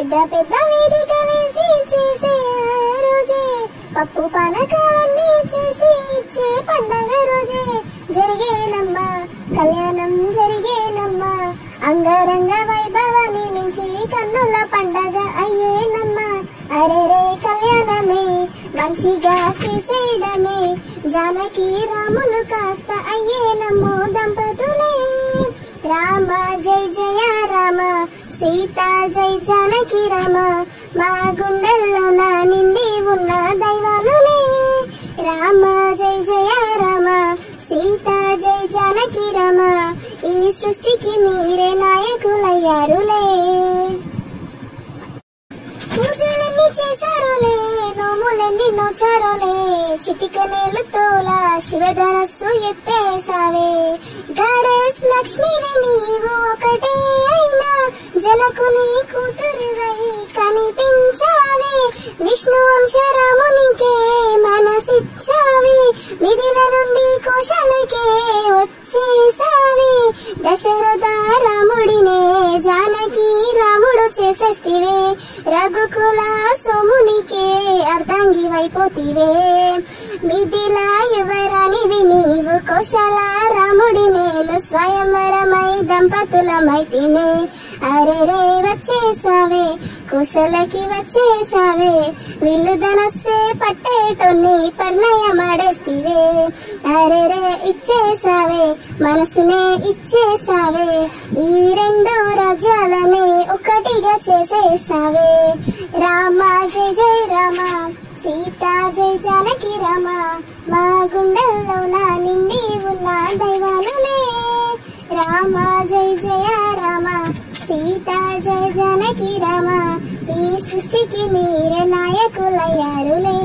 పెద్ద పెద్ద వేదిక వేసి చేసే ఆ రోజే పప్పు పానకాలన్నీ చేసి ఇచ్చే పండగ రోజే జరిగేనమ్మా కళ్యాణం జరిగేనమ్మా అంగరంగ వైభవాన్ని మించి కన్నుల పండగ అయ్యేనమ్మా అరెరే కళ్యాణమే మంచిగా చేసేయడమే జానకి రాములు కాస్త అయ్యేనమ్మో దంపతులే రామ జయ జయ రామ సీతా జై జానకి రామ మా గుండెల్లో నా నిండి ఉన్న దైవాలులే రామ జయ జయ రామ సీతా జై జానకి రామ ఈ సృష్టికి మీరే నాయకులయ్యారులే పూజలన్నీ చేశారులే నోములన్నీ నోచారులే చిటికనేలుతోలా శివధనస్సు ఎత్తేసావే గాడెస్ లక్ష్మివి నీవు ఒకటే అయినా జనకుని కూతురువై కనిపించావే విష్ణు వంశ రామునికే మనసిచ్చావే మిథిల నుండి కోశలకే వచ్చేసావే దశరథ రాముడినే జానకి రాముడు చేసేస్తివే రఘుకుల సోమునికే అర్ధాంగి వైపోతివే మిథిల యువరాణివి నీవు కోశల రాముడి నేను స్వయంవరమై దంపతులమైతినే అరెరే వచ్చేసావే కుశలకి వచ్చేసావే విల్లు ధనస్సే పట్టేటోన్ని పరిణయమాడేస్తివే అరెరే ఇచ్చేసావే మనసునే ఇచ్చేసావే ఈ రెండు రాజ్యాలనే ఒకటిగా చేసేసావే రామ జయ జయ రామ సీతా జై జానకి రామ మా గుండెల్లో నా నిండి ఉన్న దైవాలులే రామ జయ జయ రామ సీతా జై జానకి రామ ఈ సృష్టికి మీరే నాయకులయ్యారులే